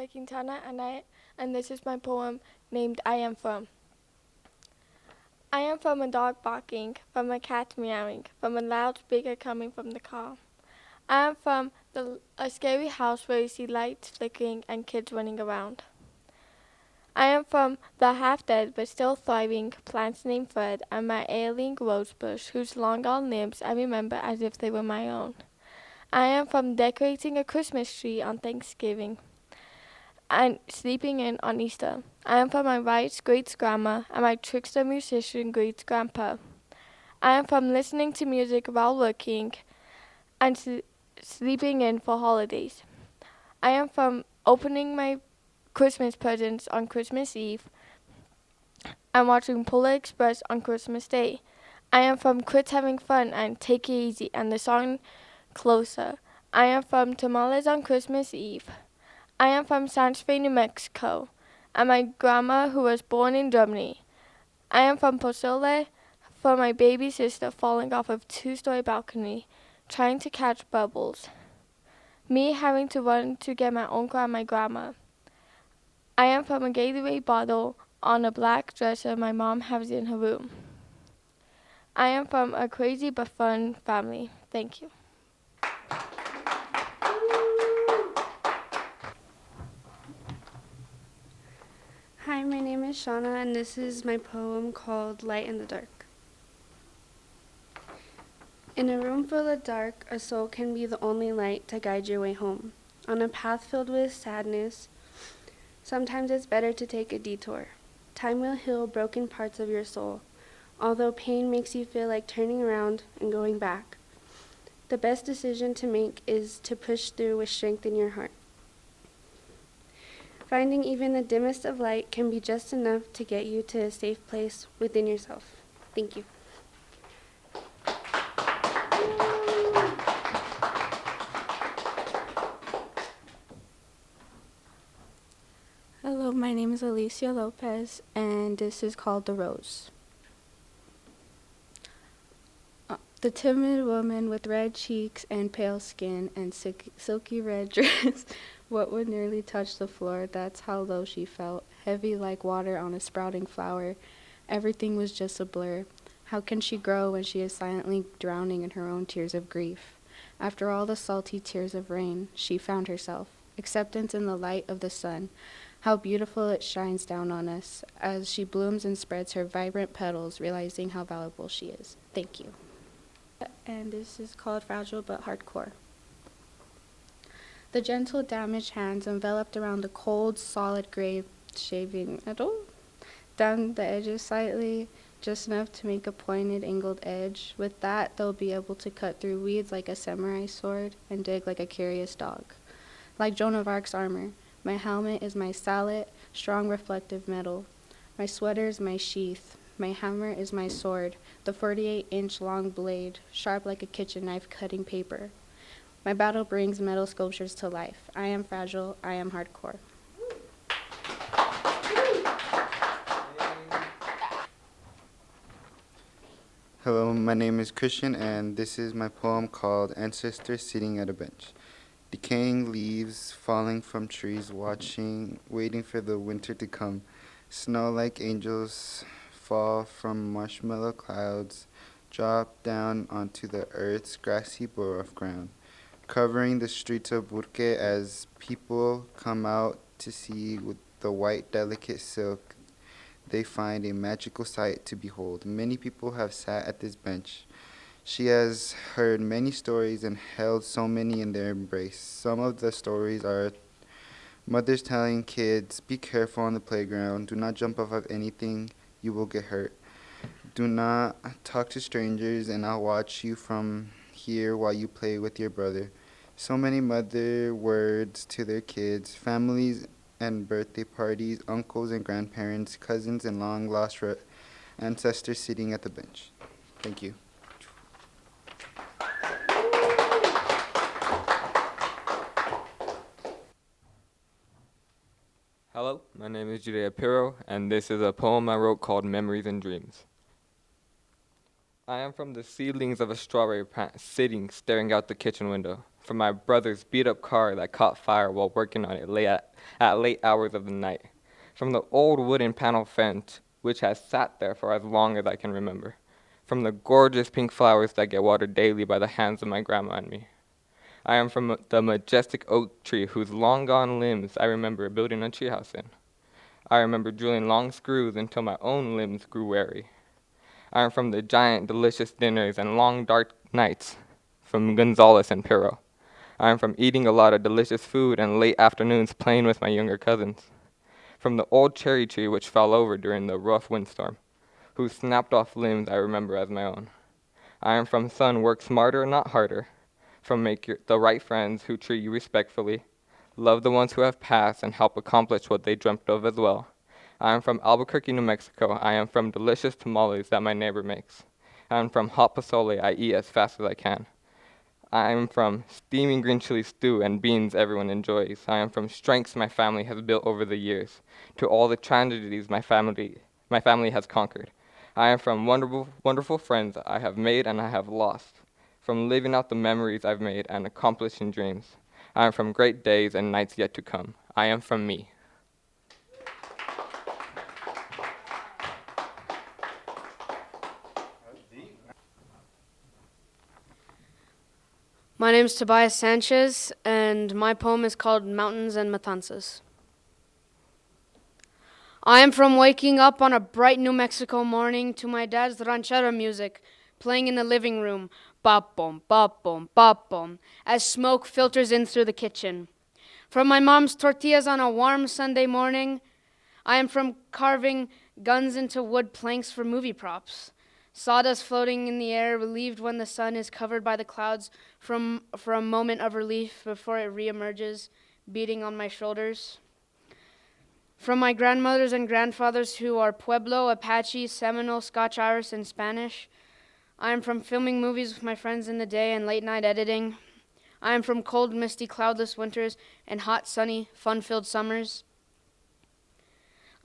Quintana, and this is my poem named I Am From. I am from a dog barking, from a cat meowing, from a loudspeaker coming from the car. I am from a scary house where you see lights flickering and kids running around. I am from the half-dead but still thriving plants named Fred and my ailing rosebush whose long gone limbs I remember as if they were my own. I am from decorating a Christmas tree on Thanksgiving and sleeping in on Easter. I am from my wife's great-grandma and my trickster musician great-grandpa. I am from listening to music while working and sleeping in for holidays. I am from opening my Christmas presents on Christmas Eve and watching Polar Express on Christmas Day. I am from Quit Having Fun and Take It Easy and the song Closer. I am from Tamales on Christmas Eve. I am from Santa Fe, New Mexico, and my grandma who was born in Germany. I am from Pozole for my baby sister falling off a two-story balcony trying to catch bubbles. Me having to run to get my uncle and my grandma. I am from a Gatorade bottle on a black dresser my mom has in her room. I am from a crazy but fun family. Thank you. Hi, my name is Shauna, and this is my poem called Light in the Dark. In a room full of dark, a soul can be the only light to guide your way home. On a path filled with sadness, sometimes it's better to take a detour. Time will heal broken parts of your soul, although pain makes you feel like turning around and going back. The best decision to make is to push through with strength in your heart. Finding even the dimmest of light can be just enough to get you to a safe place within yourself. Thank you. Hello, my name is Alicia Lopez, and this is called The Rose. The timid woman with red cheeks and pale skin and silky red dress, what would nearly touch the floor, that's how low she felt, heavy like water on a sprouting flower. Everything was just a blur. How can she grow when she is silently drowning in her own tears of grief? After all the salty tears of rain, she found herself. Acceptance in the light of the sun. How beautiful it shines down on us as she blooms and spreads her vibrant petals, realizing how valuable she is. Thank you. And this is called Fragile but Hardcore. The gentle, damaged hands enveloped around the cold, solid grave shaving metal, down the edges slightly, just enough to make a pointed, angled edge. With that, they'll be able to cut through weeds like a samurai sword and dig like a curious dog. Like Joan of Arc's armor, my helmet is my sallet, strong reflective metal. My sweater is my sheath. My hammer is my sword, the 48-inch long blade, sharp like a kitchen knife cutting paper. My battle brings metal sculptures to life. I am fragile, I am hardcore. Hello, my name is Christian, and this is my poem called Ancestors Sitting at a Bench. Decaying leaves falling from trees, waiting for the winter to come. Snow like angels fall from marshmallow clouds, drop down onto the earth's grassy borough ground, covering the streets of Burke as people come out to see with the white delicate silk. They find a magical sight to behold. Many people have sat at this bench. She has heard many stories and held so many in their embrace. Some of the stories are mothers telling kids, be careful on the playground, do not jump off of anything, you will get hurt. Do not talk to strangers, and I'll watch you from here while you play with your brother. So many mother words to their kids, families and birthday parties, uncles and grandparents, cousins and long-lost ancestors sitting at the bench. Thank you. Hello, my name is Judea Piro, and this is a poem I wrote called Memories and Dreams. I am from the seedlings of a strawberry plant, sitting, staring out the kitchen window. from my brother's beat-up car that caught fire while working on it at late hours of the night, from the old wooden panel fence, which has sat there for as long as I can remember, from the gorgeous pink flowers that get watered daily by the hands of my grandma and me. I am from the majestic oak tree whose long-gone limbs I remember building a treehouse in. I remember drilling long screws until my own limbs grew weary. I am from the giant, delicious dinners and long, dark nights from Gonzales and Pirro. I am from eating a lot of delicious food and late afternoons playing with my younger cousins. From the old cherry tree which fell over during the rough windstorm, whose snapped-off limbs I remember as my own. I am from son, work smarter, not harder. From make the right friends who treat you respectfully, love the ones who have passed, and help accomplish what they dreamt of as well. I am from Albuquerque, New Mexico. I am from delicious tamales that my neighbor makes. I am from hot pozole I eat as fast as I can. I am from steaming green chili stew and beans everyone enjoys. I am from strengths my family has built over the years, to all the tragedies my family has conquered. I am from wonderful, wonderful friends I have made and I have lost, from living out the memories I've made and accomplishing dreams. I am from great days and nights yet to come. I am from me. My name is Tobias Sanchez, and my poem is called Mountains and Matanzas. I am from waking up on a bright New Mexico morning to my dad's ranchera music playing in the living room, bop-bom, bop-bom, bop-bom, as smoke filters in through the kitchen. From my mom's tortillas on a warm Sunday morning, I am from carving guns into wood planks for movie props. Sawdust floating in the air, relieved when the sun is covered by the clouds for a moment of relief before it reemerges, beating on my shoulders. From my grandmothers and grandfathers who are Pueblo, Apache, Seminole, Scotch-Irish, and Spanish. I am from filming movies with my friends in the day and late-night editing. I am from cold, misty, cloudless winters and hot, sunny, fun-filled summers.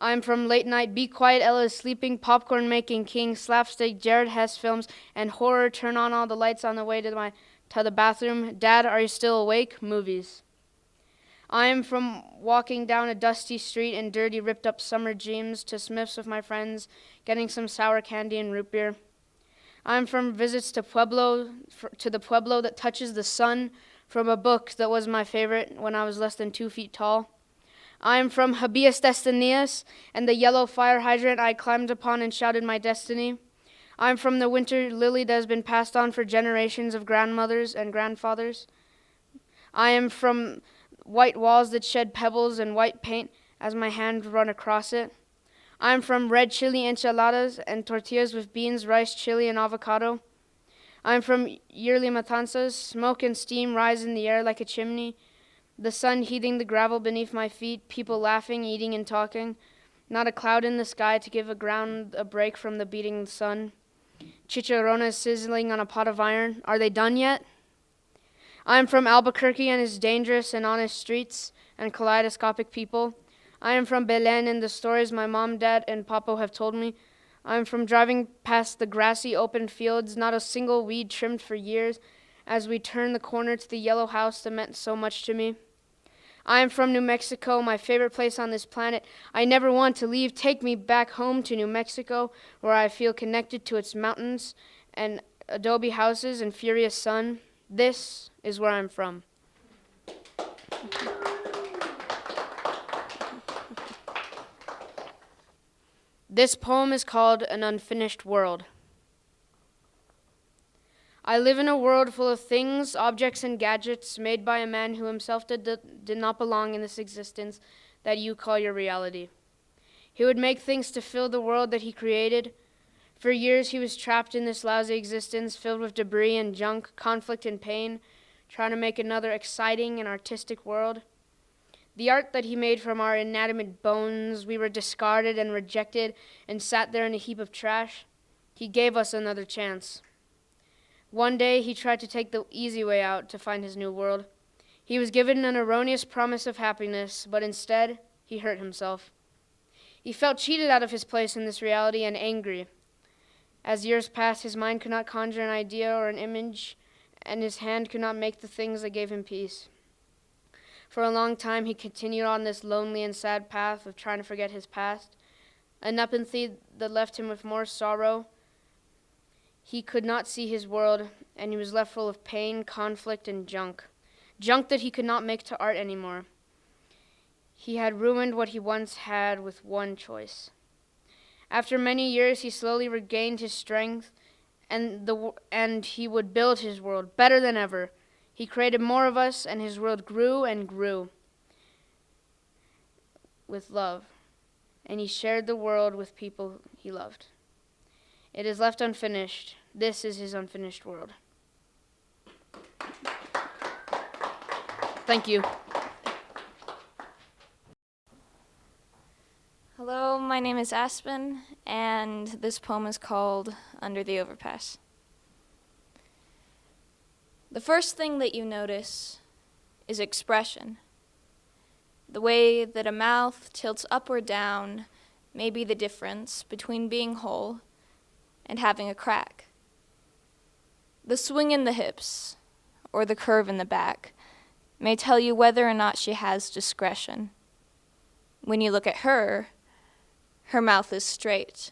I am from late-night Be Quiet, Ella is Sleeping, popcorn-making king, slapstick, Jared Hess films, and horror, turn on all the lights on the way to the bathroom, Dad, are you still awake? Movies. I am from walking down a dusty street in dirty, ripped-up summer jeans to Smith's with my friends, getting some sour candy and root beer. I am from visits to the Pueblo that touches the sun, from a book that was my favorite when I was less than 2 feet tall. I am from Habeas Destinias and the yellow fire hydrant I climbed upon and shouted my destiny. I am from the winter lily that has been passed on for generations of grandmothers and grandfathers. I am from white walls that shed pebbles and white paint as my hand run across it. I am from red chili enchiladas and tortillas with beans, rice, chili, and avocado. I am from yearly matanzas. Smoke and steam rise in the air like a chimney. The sun heating the gravel beneath my feet, people laughing, eating, and talking. Not a cloud in the sky to give the ground a break from the beating sun. Chicharrones sizzling on a pot of iron. Are they done yet? I am from Albuquerque and its dangerous and honest streets and kaleidoscopic people. I am from Belen and the stories my mom, dad, and Papa have told me. I am from driving past the grassy open fields, not a single weed trimmed for years, as we turn the corner to the yellow house that meant so much to me. I am from New Mexico, my favorite place on this planet. I never want to leave. Take me back home to New Mexico, where I feel connected to its mountains and adobe houses and furious sun. This is where I'm from. This poem is called An Unfinished World. I live in a world full of things, objects, and gadgets made by a man who himself did not belong in this existence that you call your reality. He would make things to fill the world that he created. For years he was trapped in this lousy existence filled with debris and junk, conflict and pain, trying to make another exciting and artistic world. The art that he made from our inanimate bones, we were discarded and rejected and sat there in a heap of trash. He gave us another chance. One day he tried to take the easy way out to find his new world. He was given an erroneous promise of happiness, but instead he hurt himself. He felt cheated out of his place in this reality and angry. As years passed, his mind could not conjure an idea or an image, and his hand could not make the things that gave him peace. For a long time, he continued on this lonely and sad path of trying to forget his past, an apathy that left him with more sorrow. He could not see his world, and he was left full of pain, conflict, and junk that he could not make to art anymore. He had ruined what he once had with one choice. After many years, he slowly regained his strength, and he would build his world better than ever. He created more of us, and his world grew and grew with love, and he shared the world with people he loved. It is left unfinished. This is his unfinished world. Thank you. Hello, my name is Aspen, and this poem is called Under the Overpass. The first thing that you notice is expression. The way that a mouth tilts up or down may be the difference between being whole and having a crack. The swing in the hips or the curve in the back may tell you whether or not she has discretion. When you look at her mouth is straight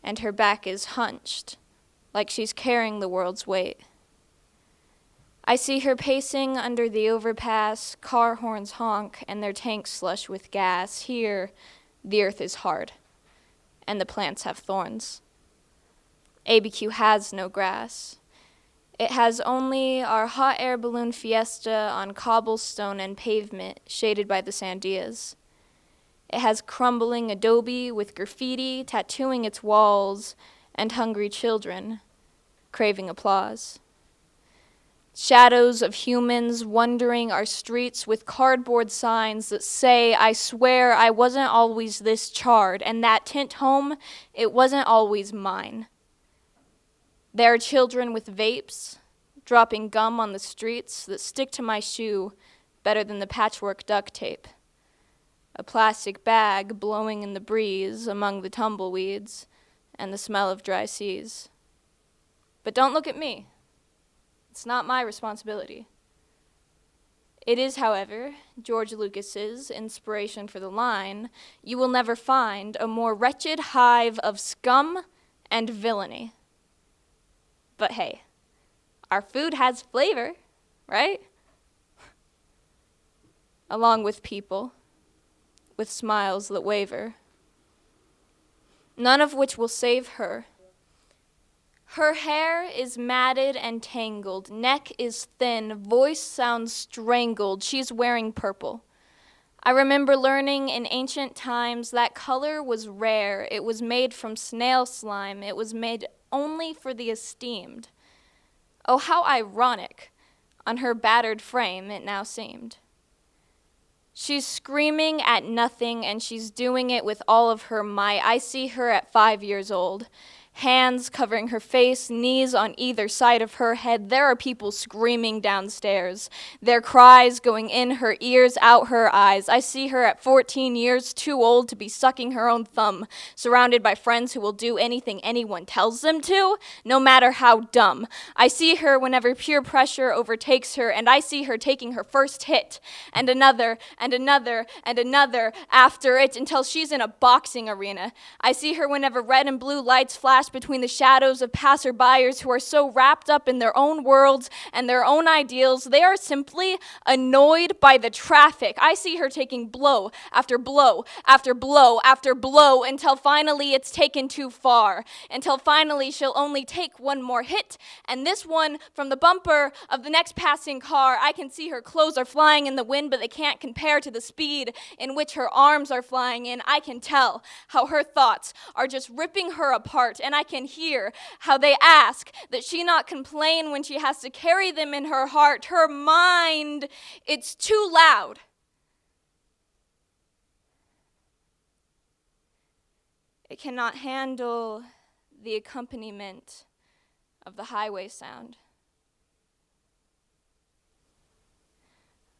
and her back is hunched like she's carrying the world's weight. I see her pacing under the overpass, car horns honk and their tanks slush with gas. Here, the earth is hard, and the plants have thorns. ABQ has no grass. It has only our hot air balloon fiesta on cobblestone and pavement, shaded by the sandias. It has crumbling adobe with graffiti tattooing its walls, and hungry children craving applause. Shadows of humans wandering our streets with cardboard signs that say, I swear I wasn't always this charred, and that tint home, it wasn't always mine. There are children with vapes, dropping gum on the streets that stick to my shoe better than the patchwork duct tape. A plastic bag blowing in the breeze among the tumbleweeds and the smell of dry seas. But don't look at me. It's not my responsibility. It is, however, George Lucas's inspiration for the line, you will never find a more wretched hive of scum and villainy. But hey, our food has flavor, right? Along with people, with smiles that waver. None of which will save her. Her hair is matted and tangled, neck is thin, voice sounds strangled, she's wearing purple. I remember learning in ancient times that color was rare, it was made from snail slime, it was made only for the esteemed. Oh, how ironic, on her battered frame it now seemed. She's screaming at nothing, and she's doing it with all of her might. I see her at 5 years old. Hands covering her face, knees on either side of her head. There are people screaming downstairs, their cries going in her ears, out her eyes. I see her at 14 years, too old to be sucking her own thumb, surrounded by friends who will do anything anyone tells them to, no matter how dumb. I see her whenever peer pressure overtakes her, and I see her taking her first hit, and another, and another, and another after it until she's in a boxing arena. I see her whenever red and blue lights flash between the shadows of passerbyers who are so wrapped up in their own worlds and their own ideals, they are simply annoyed by the traffic. I see her taking blow after blow after blow after blow until finally it's taken too far, until finally she'll only take one more hit, and this one from the bumper of the next passing car. I can see her clothes are flying in the wind, but they can't compare to the speed in which her arms are flying in. I can tell how her thoughts are just ripping her apart, and I can hear how they ask that she not complain when she has to carry them in her heart. Her mind, it's too loud. It cannot handle the accompaniment of the highway sound.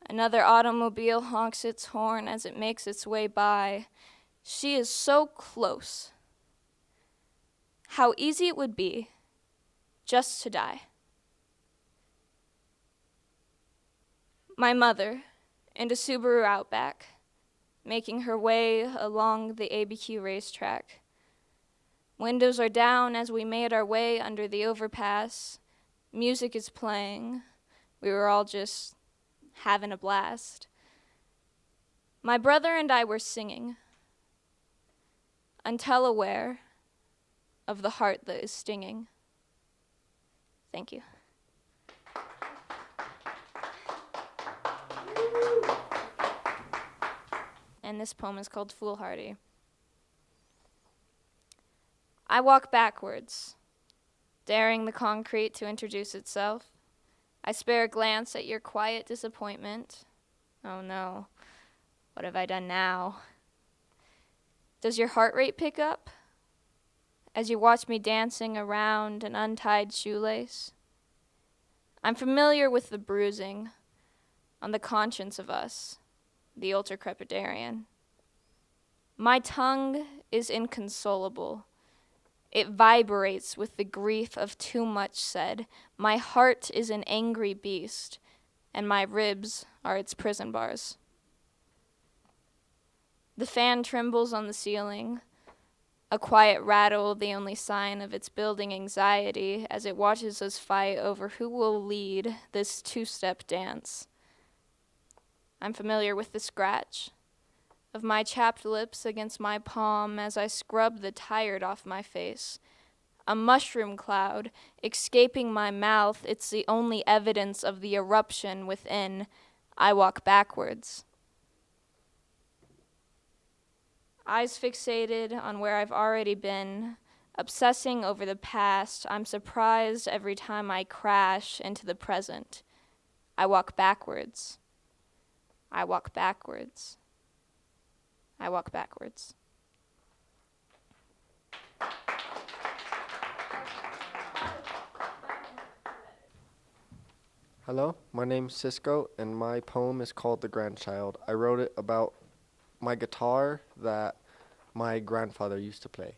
Another automobile honks its horn as it makes its way by. She is so close. How easy it would be just to die. My mother, in a Subaru Outback, making her way along the ABQ racetrack. Windows are down as we made our way under the overpass. Music is playing. We were all just having a blast. My brother and I were singing, until aware of the heart that is stinging. Thank you. And this poem is called Foolhardy. I walk backwards, daring the concrete to introduce itself. I spare a glance at your quiet disappointment. Oh no, what have I done now? Does your heart rate pick up as you watch me dancing around an untied shoelace? I'm familiar with the bruising on the conscience of us, the ultra-crepidarian. My tongue is inconsolable. It vibrates with the grief of too much said. My heart is an angry beast, and my ribs are its prison bars. The fan trembles on the ceiling, a quiet rattle, the only sign of its building anxiety as it watches us fight over who will lead this two-step dance. I'm familiar with the scratch of my chapped lips against my palm as I scrub the tired off my face. A mushroom cloud escaping my mouth, it's the only evidence of the eruption within. I walk backwards. Eyes fixated on where I've already been, obsessing over the past. I'm surprised every time I crash into the present. I walk backwards. I walk backwards. I walk backwards. Hello, my name's Cisco, and my poem is called The Grandchild. I wrote it about my guitar that my grandfather used to play.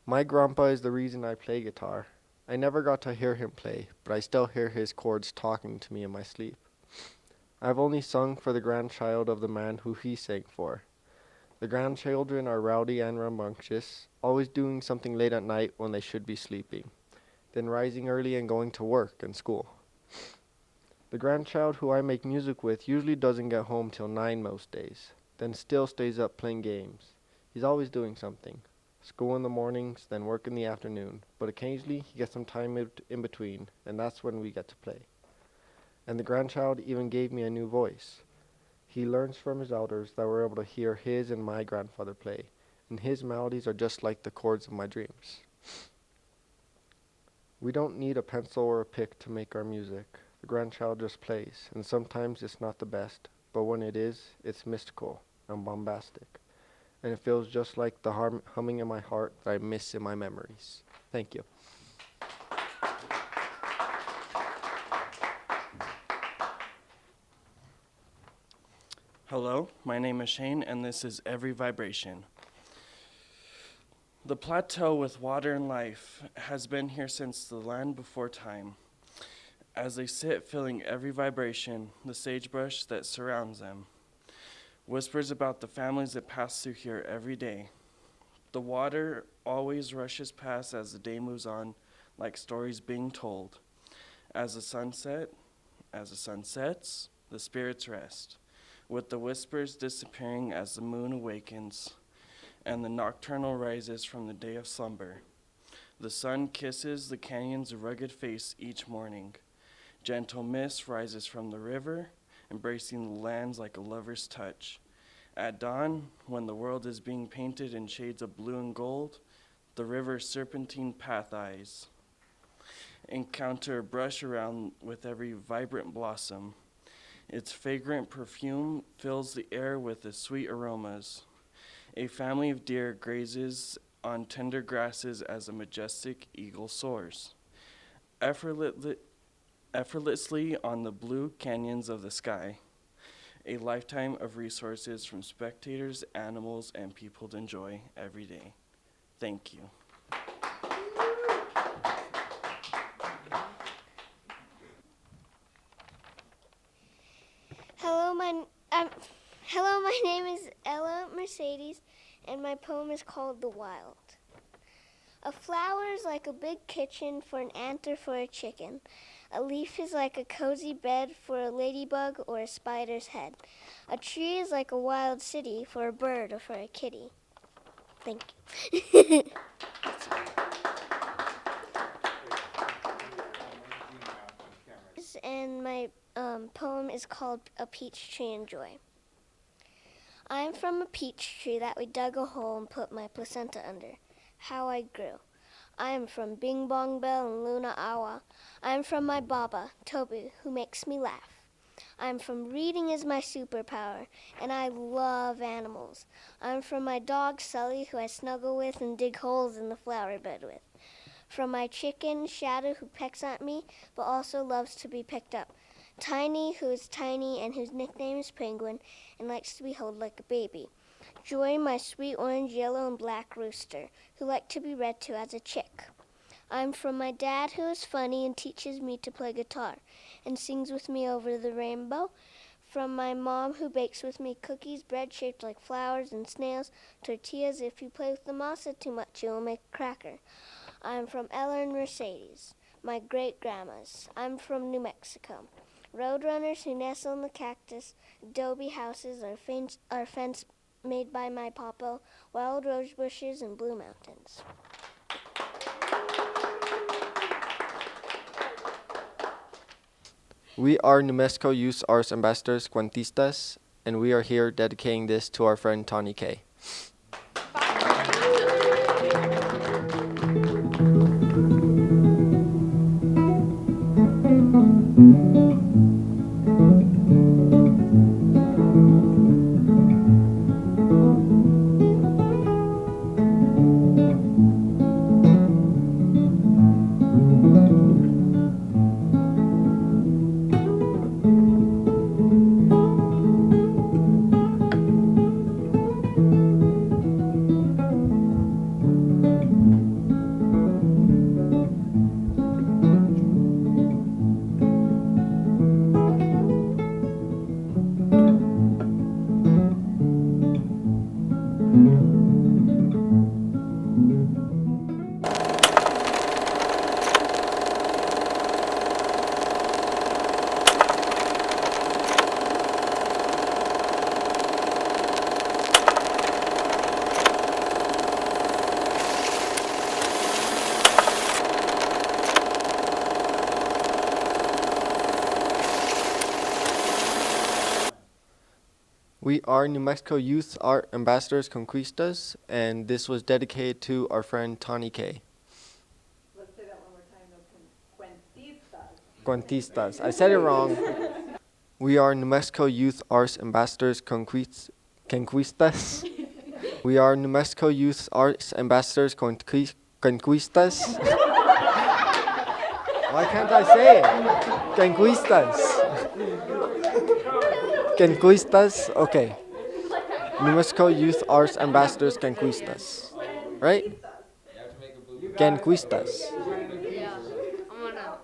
My grandpa is the reason I play guitar. I never got to hear him play, but I still hear his chords talking to me in my sleep. I've only sung for the grandchild of the man who he sang for. The grandchildren are rowdy and rambunctious, always doing something late at night when they should be sleeping, then rising early and going to work and school. The grandchild who I make music with usually doesn't get home till 9 most days, then still stays up playing games. He's always doing something. School in the mornings, then work in the afternoon, but occasionally he gets some time in between, and that's when we get to play. And the grandchild even gave me a new voice. He learns from his elders that we're able to hear his and my grandfather play, and his melodies are just like the chords of my dreams. We don't need a pencil or a pick to make our music. The grandchild just plays, and sometimes it's not the best, but when it is, it's mystical and bombastic. And it feels just like the humming in my heart that I miss in my memories. Thank you. Hello, my name is Shane, and this is Every Vibration. The plateau with water and life has been here since the land before time. As they sit filling every vibration, the sagebrush that surrounds them whispers about the families that pass through here every day. The water always rushes past as the day moves on, like stories being told. As the sun sets, the spirits rest, with the whispers disappearing as the moon awakens and the nocturnal rises from the day of slumber. The sun kisses the canyon's rugged face each morning. Gentle mist rises from the river, embracing the lands like a lover's touch. At dawn, when the world is being painted in shades of blue and gold, the river's serpentine path eyes encounter a brush around with every vibrant blossom. Its fragrant perfume fills the air with its sweet aromas. A family of deer grazes on tender grasses as a majestic eagle soars. Effortlessly on the blue canyons of the sky. A lifetime of resources from spectators, animals, and people to enjoy every day. Thank you. Mercedes, and my poem is called The Wild. A flower is like a big kitchen for an ant or for a chicken. A leaf is like a cozy bed for a ladybug or a spider's head. A tree is like a wild city for a bird or for a kitty. Thank you. And my poem is called A Peach Tree in Joy. I am from a peach tree that we dug a hole and put my placenta under. How I grew. I am from Bing Bong Bell and Luna Awa. I am from my Baba, Toby, who makes me laugh. I am from reading is my superpower, and I love animals. I am from my dog, Sully, who I snuggle with and dig holes in the flower bed with. From my chicken, Shadow, who pecks at me, but also loves to be picked up. Tiny, who is tiny and whose nickname is Penguin, and likes to be held like a baby. Joy, my sweet orange, yellow, and black rooster, who like to be read to as a chick. I'm from my dad, who is funny and teaches me to play guitar, and sings with me over the rainbow. From my mom, who bakes with me cookies, bread shaped like flowers and snails, tortillas. If you play with the masa too much, you will make a cracker. I'm from Ella and Mercedes, my great-grandmas. I'm from New Mexico. Roadrunners who nestle in the cactus, adobe houses are fence made by my papa, wild rose bushes and blue mountains. We are New Mexico Youth Arts Ambassadors, Cuentistas, and we are here dedicating this to our friend Tawny K. We are New Mexico Youth Art Ambassadors, Conquistas, and this was dedicated to our friend Tawny K. Let's say that one more time, though. Cuentistas. I said it wrong. We are New Mexico Youth Arts Ambassadors, Conquistas. We are New Mexico Youth Arts Ambassadors, Conquistas. Why can't I say it? Conquistas. Conquistas, okay. New Mexico Youth Arts Ambassadors, Conquistas. Right? Conquistas. Yeah, I'm gonna.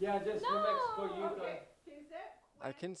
Yeah, just New Mexico Youth. Okay. I can.